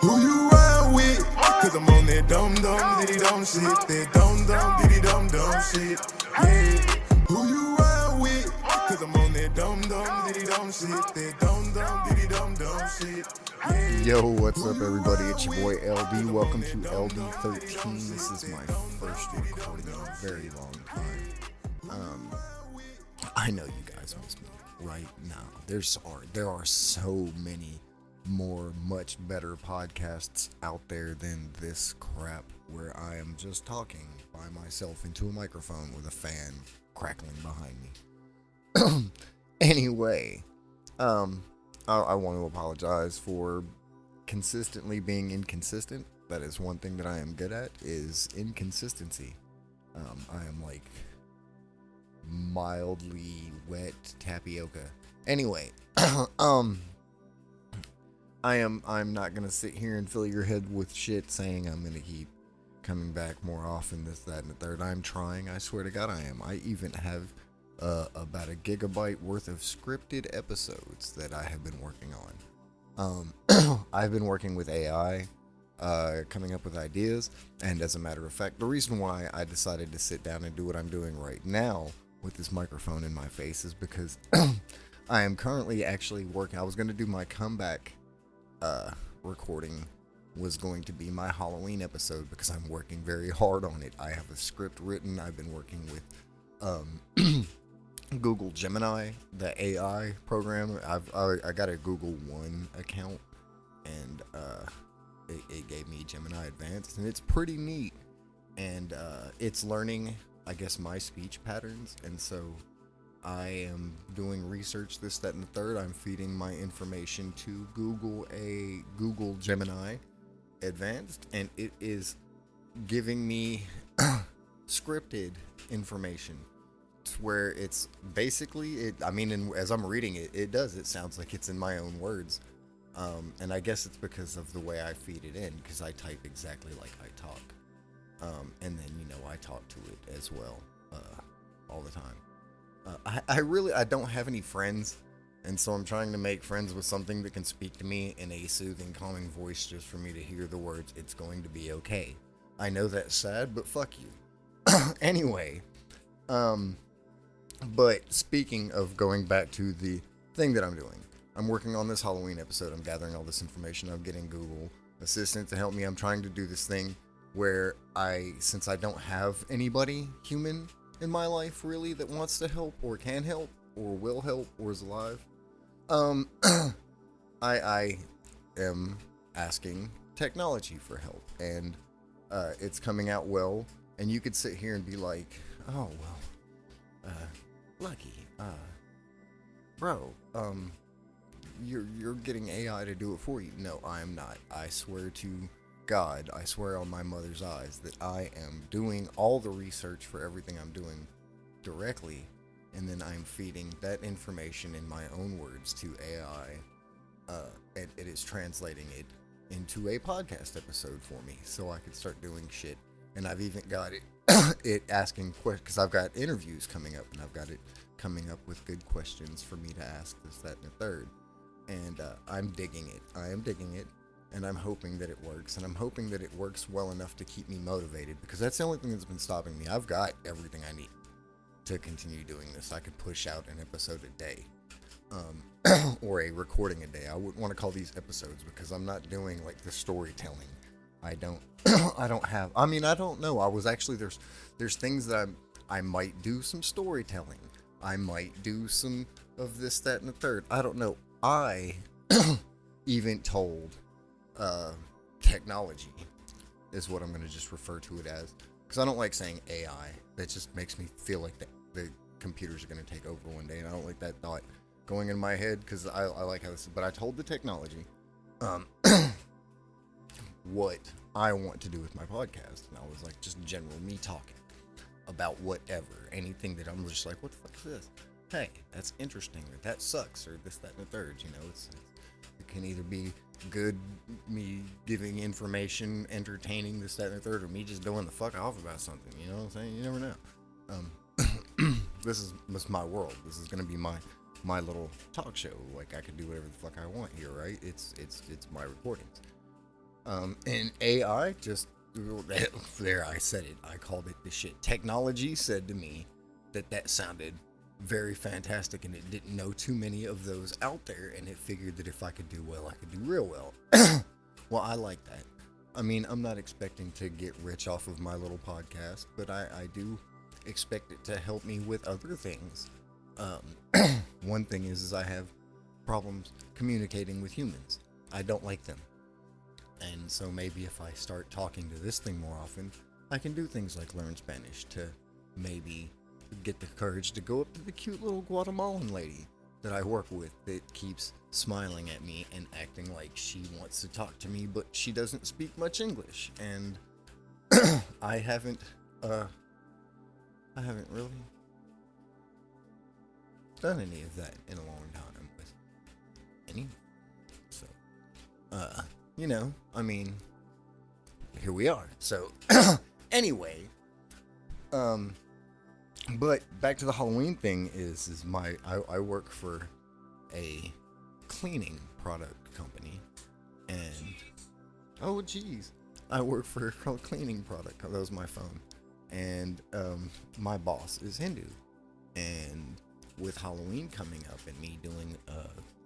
Who you ride with? Cause I'm on that dum-dum, diddy-dum shit. That dum-dum, diddy-dum-dum shit. Yeah. Who you ride with? Cause I'm on that dum-dum, diddy-dum shit. That dum-dum, diddy-dum-dum shit. Yeah. Yo, what's up, everybody? It's your boy LD. Welcome to LD13. This is my first recording in a very long time. I know you guys miss me right now. There are so many more, much better podcasts out there than this crap where I am just talking by myself into a microphone with a fan crackling behind me. Anyway, I want to apologize for consistently being inconsistent. That is one thing that I am good at, is inconsistency. I am like mildly wet tapioca. Anyway, I'm not gonna sit here and fill your head with shit saying I'm gonna keep coming back more often, this, that, and the third. I'm trying. I swear to God, I am. I even have about a gigabyte worth of scripted episodes that I have been working on. I've been working with AI, coming up with ideas, and as a matter of fact, the reason why I decided to sit down and do what I'm doing right now with this microphone in my face is because I am currently actually working. I was going to do my comeback recording, was going to be my Halloween episode, because I'm working very hard on it. I have a script written. I've been working with Google Gemini, the AI program. I got a Google One account, and it gave me Gemini Advanced, and it's pretty neat. And it's learning, I guess, my speech patterns, and so I am doing research, this, that, and the third. I'm feeding my information to Google Gemini Advanced, and it is giving me scripted information, where it's basically, as I'm reading it, it sounds like it's in my own words. And I guess it's because of the way I feed it in, because I type exactly like I talk. And then, I talk to it as well, all the time. I don't have any friends, and so I'm trying to make friends with something that can speak to me in a soothing, calming voice, just for me to hear the words, "It's going to be okay." I know that's sad, but fuck you. Anyway, but speaking of going back to the thing that I'm doing, I'm working on this Halloween episode. I'm gathering all this information. I'm getting Google Assistant to help me. I'm trying to do this thing where since I don't have anybody human in my life really that wants to help or can help or will help or is alive, I am asking technology for help, and it's coming out well. And you could sit here and be like, "Oh well, Lucky, bro, you're getting AI to do it for you." No, I am not. I swear to God, I swear on my mother's eyes, that I am doing all the research for everything I'm doing directly, and then I'm feeding that information in my own words to AI, and it is translating it into a podcast episode for me, so I can start doing shit. And I've even got it asking questions, because I've got interviews coming up, and I've got it coming up with good questions for me to ask, this, that, and the third. And I'm digging it. I am digging it, and I'm hoping that it works, and I'm hoping that it works well enough to keep me motivated, because that's the only thing that's been stopping me. I've got everything I need to continue doing this. I could push out an episode a day, or a recording a day. I wouldn't want to call these episodes, because I'm not doing like the storytelling. I don't have, I don't know. I was actually, there's things that I might do some storytelling. I might do some of this, that, and the third. I don't know. I even told technology is what I'm going to just refer to it as, because I don't like saying AI. That just makes me feel like the computers are going to take over one day, and I don't like that thought going in my head, because I like how this is. But I told the technology what I want to do with my podcast, and I was like, just general me talking about whatever, anything that I'm just like, what the fuck is this? Hey, that's interesting, or that sucks, or this, that, and the third. It can either be good, me giving information, entertaining, this, that, and the third, or me just going the fuck off about something. You know what I'm saying? You never know. This is my world. This is gonna be my little talk show. Like, I can do whatever the fuck I want here, right? It's my recordings. And AI just, there, I said it. I called it the shit. Technology said to me that sounded very fantastic, and it didn't know too many of those out there, and it figured that if I could do well, I could do real well. Well, I like that. I mean, I'm not expecting to get rich off of my little podcast, but I do expect it to help me with other things. One thing is I have problems communicating with humans. I don't like them. And so maybe if I start talking to this thing more often, I can do things like learn Spanish to maybe get the courage to go up to the cute little Guatemalan lady that I work with that keeps smiling at me and acting like she wants to talk to me, but she doesn't speak much English. And I haven't really done any of that in a long time with anyone. So, I mean, here we are. So, anyway, but back to the Halloween thing is I work for a cleaning product company, and oh geez, I work for a cleaning product. That was my phone, and my boss is Hindu, and with Halloween coming up and me doing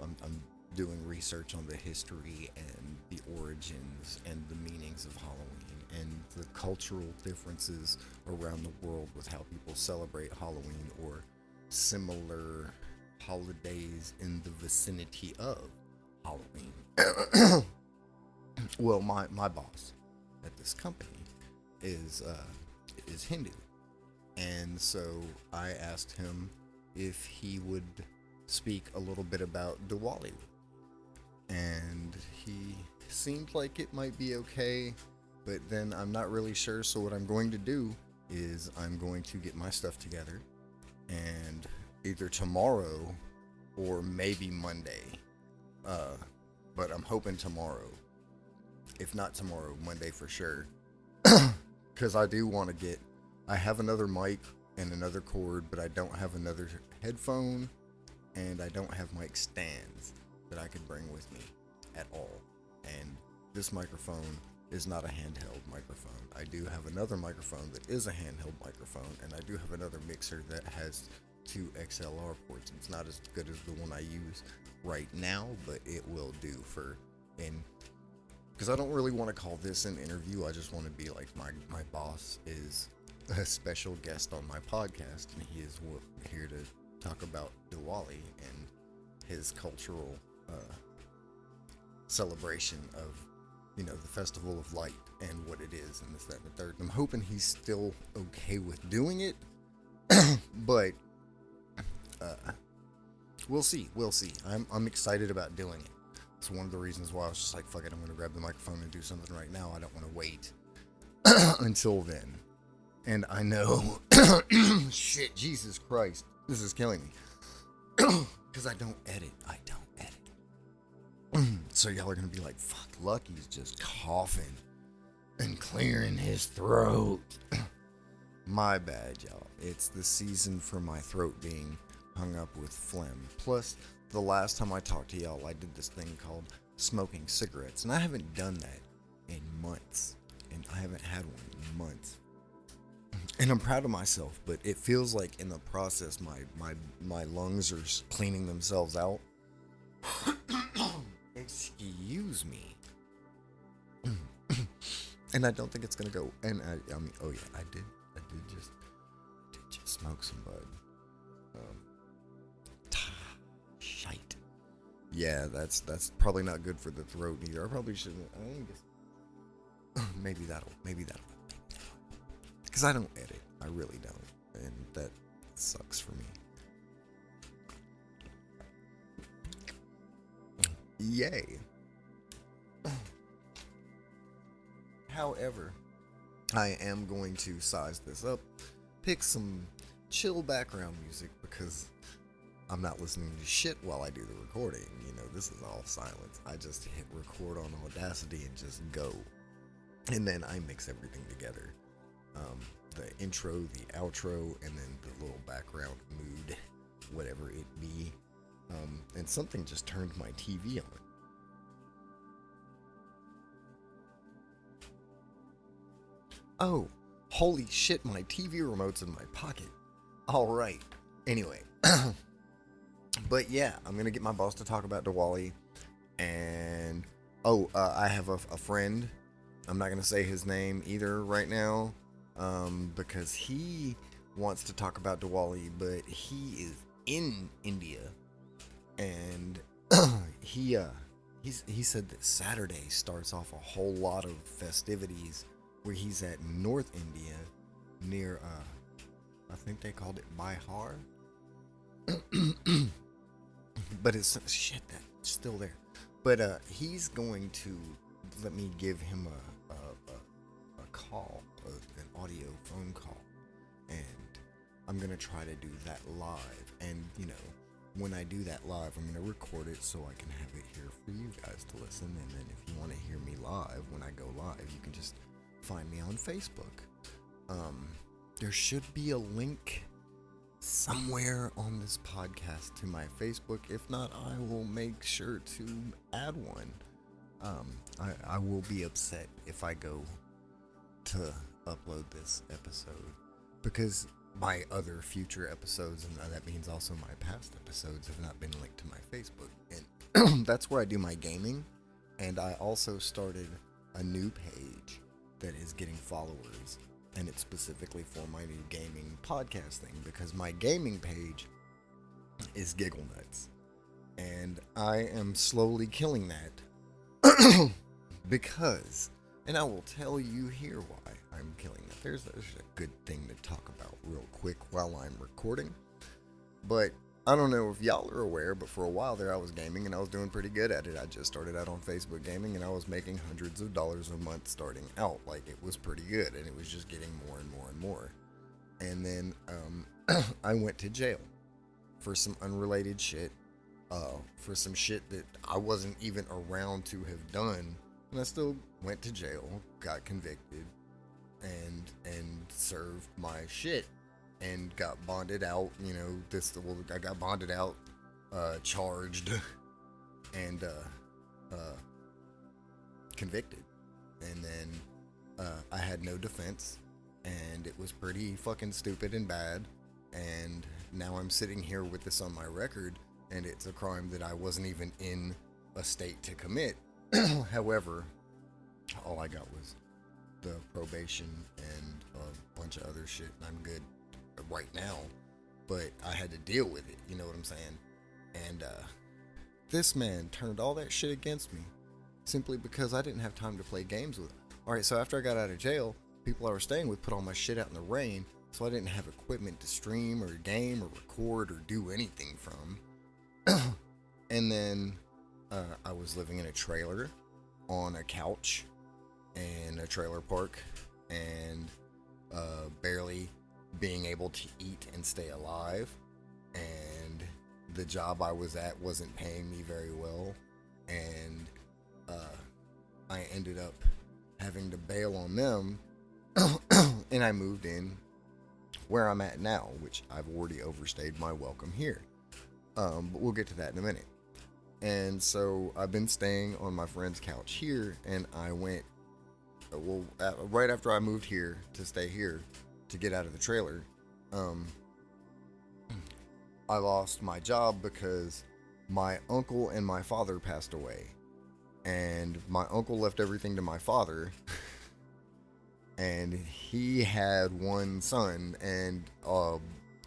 I'm doing research on the history and the origins and the meanings of Halloween and the cultural differences around the world with how people celebrate Halloween or similar holidays in the vicinity of Halloween. Well, my boss at this company is Hindu, and so I asked him if he would speak a little bit about Diwali, and he seemed like it might be okay, but then I'm not really sure. So what I'm going to do is I'm going to get my stuff together, and either tomorrow or maybe Monday, but I'm hoping tomorrow. If not tomorrow, Monday for sure, because I do want to I have another mic and another cord, but I don't have another headphone, and I don't have mic stands that I could bring with me at all. And this microphone is not a handheld microphone. I do have another microphone that is a handheld microphone, and I do have another mixer that has 2 XLR ports. It's not as good as the one I use right now, but it will do because I don't really want to call this an interview. I just want to be like my boss is a special guest on my podcast, and he is here to talk about Diwali and his cultural celebration of, the Festival of Light and what it is and this, that, and the third. I'm hoping he's still okay with doing it, but we'll see. I'm excited about doing it. It's one of the reasons why I was just like, fuck it, I'm gonna grab the microphone and do something right now. I don't want to wait until then. And I know, shit, Jesus Christ, this is killing me. Because I don't edit. So y'all are going to be like, fuck, Lucky's just coughing and clearing his throat. My bad, y'all. It's the season for my throat being hung up with phlegm. Plus, the last time I talked to y'all, I did this thing called smoking cigarettes. And I haven't done that in months. And I haven't had one in months. And I'm proud of myself, but it feels like in the process, my lungs are cleaning themselves out. Excuse me. And I don't think it's gonna go. And I mean, oh yeah, I did just smoke some bud. Shite. Yeah, that's probably not good for the throat either. I probably shouldn't. Maybe that'll. Because I don't edit. I really don't. And that sucks for me. Yay. However, I am going to size this up, pick some chill background music, because I'm not listening to shit while I do the recording. This is all silence. I just hit record on Audacity and just go. And then I mix everything together. The intro, the outro, and then the little background mood, whatever it be. And something just turned my TV Oh, holy shit, my TV remote's in my pocket. Alright. Anyway. But yeah, I'm gonna get my boss to talk about Diwali. And, I have a friend. I'm not gonna say his name either right now. Because he wants to talk about Diwali, but he is in India. And he said that Saturday starts off a whole lot of festivities where he's at North India near I think they called it Bihar. But it's shit that's still there. But he's going to let me give him a call, an audio phone call, and I'm gonna try to do that live. And when I do that live, I'm gonna record it so I can have it here for you guys to listen. And then if you want to hear me live when I go live, you can just find me on Facebook. There should be a link somewhere on this podcast to my Facebook. If not, I will make sure to add one. I will be upset if I go to upload this episode, because my other future episodes, and that means also my past episodes, have not been linked to my Facebook. And that's where I do my gaming. And I also started a new page that is getting followers, and it's specifically for my new gaming podcast thing, because my gaming page is Giggle Nuts, and I am slowly killing that because, and I will tell you here why I'm killing that. There's a good thing to talk about real quick while I'm recording. But I don't know if y'all are aware, but for a while there I was gaming and I was doing pretty good at it. I just started out on Facebook gaming and I was making hundreds of dollars a month starting out. Like, it was pretty good, and it was just getting more and more and more. And then I went to jail for some unrelated shit, for some shit that I wasn't even around to have done. And I still went to jail, got convicted, and served my shit, and got bonded out. I got bonded out, charged, and convicted. And then I had no defense, and it was pretty fucking stupid and bad. And now I'm sitting here with this on my record, and it's a crime that I wasn't even in a state to commit. However, all I got was the probation and a bunch of other shit, and I'm good right now. But I had to deal with it, you know what I'm saying? And this man turned all that shit against me simply because I didn't have time to play games with him. Alright, so after I got out of jail, people I was staying with put all my shit out in the rain, so I didn't have equipment to stream or game or record or do anything from. And then I was living in a trailer on a couch in a trailer park, and barely being able to eat and stay alive. And the job I was at wasn't paying me very well, and I ended up having to bail on them. And I moved in where I'm at now, which I've already overstayed my welcome here. But we'll get to that in a minute. And so I've been staying on my friend's couch here, and I went, right after I moved here to stay here to get out of the trailer, I lost my job because my uncle and my father passed away. And my uncle left everything to my father, and he had one son, and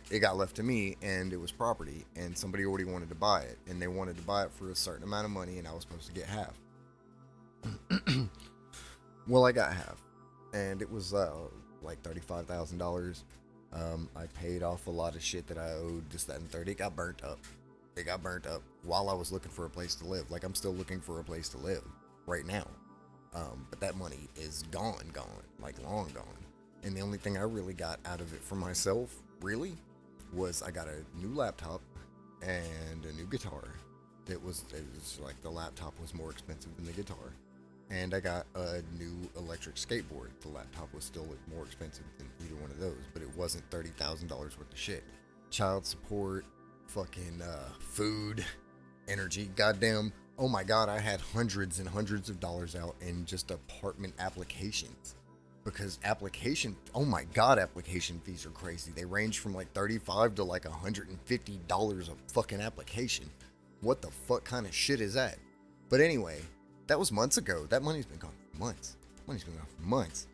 it got left to me, and it was property, and somebody already wanted to buy it, and they wanted to buy it for a certain amount of money, and I was supposed to get half. Well, I got half, and it was like $35,000. I paid off a lot of shit that I owed, this, that, and third. It got burnt up. It got burnt up while I was looking for a place to live. Like, I'm still looking for a place to live right now. But that money is gone, like long gone. And the only thing I really got out of it for myself, really, was I got a new laptop and a new guitar. It was like the laptop was more expensive than the guitar. And I got a new electric skateboard. The laptop was still more expensive than either one of those, but it wasn't $30,000 worth of shit. Child support, fucking food, energy, goddamn. Oh my god, I had hundreds and hundreds of dollars out in just apartment applications because oh my god, application fees are crazy. They range from like $35 to like $150 a fucking application. What the fuck kind of shit is that? But anyway, that was months ago. That money's been gone for months. Money's been gone for months.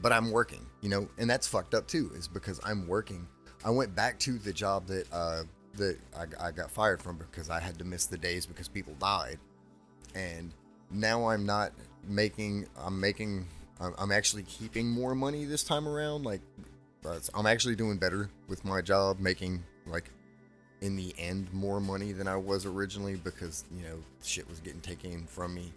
But I'm working, you know, and that's fucked up too, is because I'm working. I went back to the job that I got fired from because I had to miss the days because people died. And now I'm not making, I'm actually keeping more money this time around. Like, I'm actually doing better with my job, making, like, in the end, more money than I was originally because, you know, shit was getting taken from me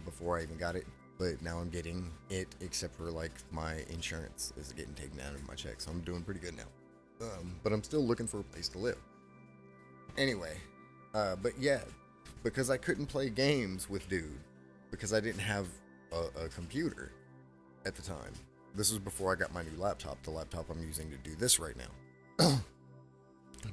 before I even got it. But now I'm getting it, except for, like, my insurance is getting taken out of my check. So I'm doing pretty good now. But I'm still looking for a place to live. Anyway, but yeah, because I couldn't play games with dude, because I didn't have a computer at the time. This was before I got my new laptop, the laptop I'm using to do this right now.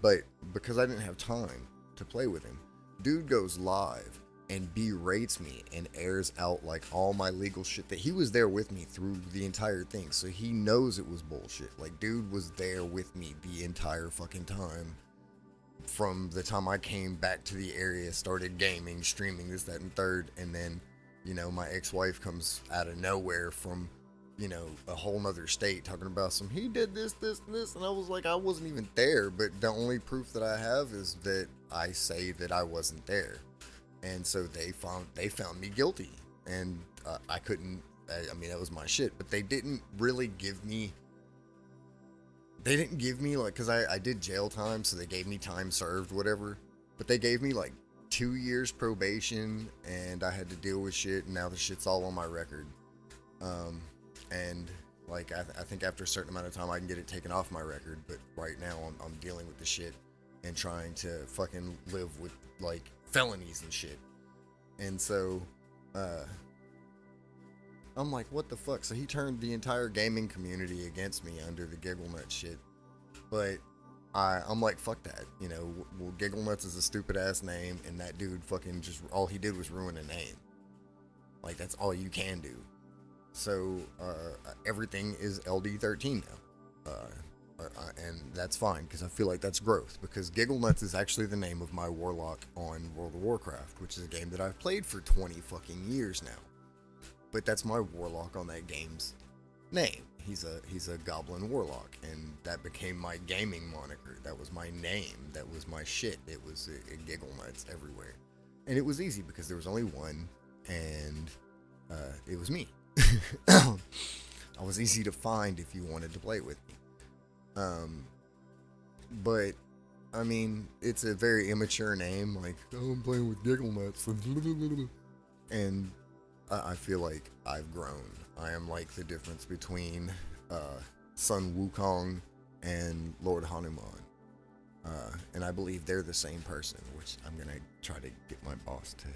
But because I didn't have time to play with him, dude goes live and berates me and airs out like all my legal shit that he was there with me through the entire thing. So he knows it was bullshit. Like, dude was there with me the entire fucking time. From the time I came back to the area, started gaming, streaming, this, that, and third, and then, you know, my ex-wife comes out of nowhere from, you know, a whole nother state talking about he did this, this, and this, and I was like, I wasn't even there, but the only proof that I have is that I say that I wasn't there, and so they found me guilty, and I couldn't, I mean, that was my shit, but they didn't really give me, like, because I did jail time, so they gave me time served, whatever. But they gave me, like, 2 years probation, and I had to deal with shit, and now the shit's all on my record. And, like, I think after a certain amount of time, I can get it taken off my record. But right now, I'm dealing with the shit and trying to fucking live with, like, felonies and shit. And so, I'm like, what the fuck? So he turned the entire gaming community against me under the Giggle Nuts shit. But I'm like, fuck that. You know, well, Giggle Nuts is a stupid ass name, and that dude fucking just, all he did was ruin a name. Like, that's all you can do. So, everything is LD13 now. And that's fine, because I feel like that's growth. Because Giggle Nuts is actually the name of my warlock on World of Warcraft, which is a game that I've played for 20 fucking years now. But that's my warlock on that game's name. He's a goblin warlock, and that became my gaming moniker. That was my name. That was my shit. It was a Giggle Nuts everywhere. And it was easy because there was only one, and it was me. I was easy to find if you wanted to play with me. But I mean, it's a very immature name, like, oh, I'm playing with Giggle Nuts. And I feel like I've grown. I am like the difference between Sun Wukong and Lord Hanuman. And I believe they're the same person, which I'm going to try to get my boss to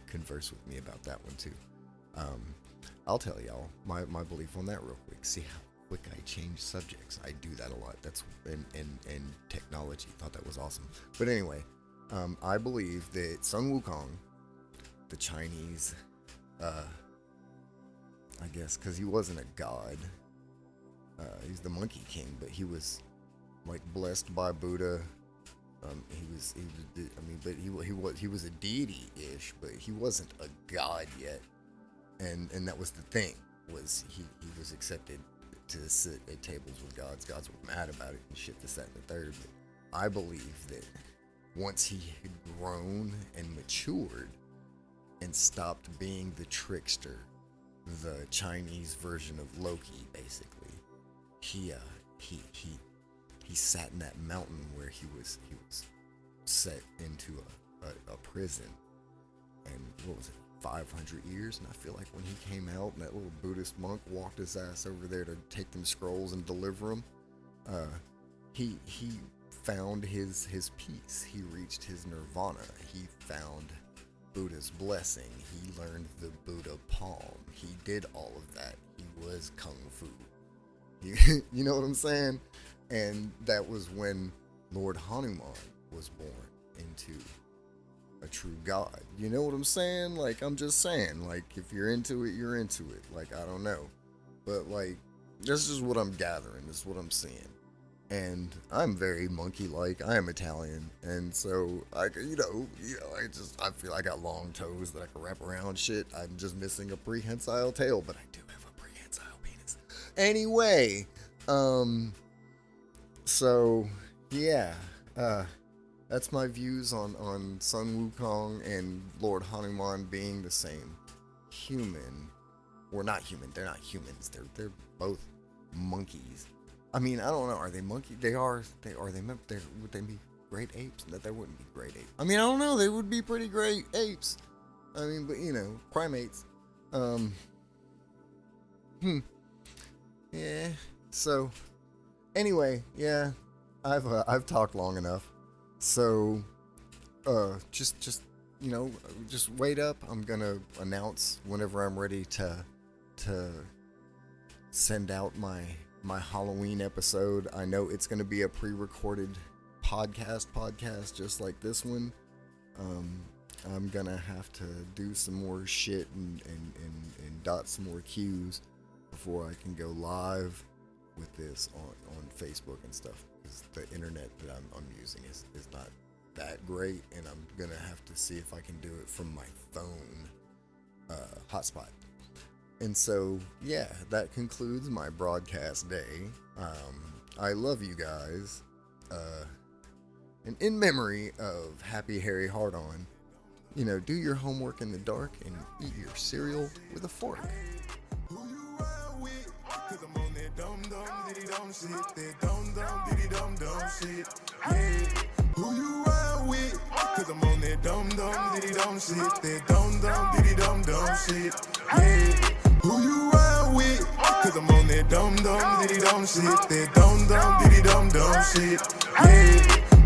converse with me about that one too. I'll tell y'all my belief on that real quick. See how quick I change subjects. I do that a lot. That's in technology. Thought that was awesome. But anyway, I believe that Sun Wukong, the Chinese, I guess, because he wasn't a god. He's the Monkey King, but he was like blessed by Buddha. He was a deity-ish, but he wasn't a god yet. And that was the thing, was he was accepted to sit at tables with gods. Gods were mad about it and shit, this, that, and the third. But I believe that once he had grown and matured and stopped being the trickster, the Chinese version of Loki, basically, he sat in that mountain where he was set into a prison, and what was it, 500 years? And I feel like when he came out and that little Buddhist monk walked his ass over there to take them scrolls and deliver them, he found his peace. He reached his nirvana. He found Buddha's blessing. He learned the Buddha palm. He did all of that. He was Kung Fu. You know what I'm saying? And that was when Lord Hanuman was born into a true god. You know what I'm saying? Like, I'm just saying, like, if you're into it, you're into it. Like, I don't know. But, like, this is what I'm gathering. This is what I'm seeing. And I'm very monkey-like. I am Italian. And so, I feel I got long toes that I can wrap around shit. I'm just missing a prehensile tail, but I do have a prehensile penis. Anyway, so, yeah, that's my views on Sun Wukong and Lord Hanuman being the same human. Or not human, they're not humans, they're both monkeys. I mean, I don't know, are they monkeys? Would they be great apes? No, they wouldn't be great apes. I mean, I don't know, they would be pretty great apes. I mean, but you know, primates. Yeah, so, anyway, yeah, I've talked long enough. So, just wait up. I'm gonna announce whenever I'm ready to send out my Halloween episode. I know it's gonna be a pre-recorded podcast just like this one. I'm gonna have to do some more shit and dot some more Q's before I can go live with this on Facebook and stuff, because the internet that I'm using is not that great, and I'm gonna have to see if I can do it from my phone hotspot. And so, yeah, that concludes my broadcast day. I love you guys, and in memory of Happy Harry Hardon, you know, do your homework in the dark and eat your cereal with a fork. Who you ride with? Cause I'm on that dum-dum, diddy-dum shit. That dum-dum, diddy-dum-dum shit. Yeah. Who you ride with? Cause I'm on that dum-dum, diddy-dum shit. That dum-dum, diddy-dum-dum shit. Yeah. Who you ride with? Cause I'm on that dum-dum, diddy-dum shit. That dum-dum,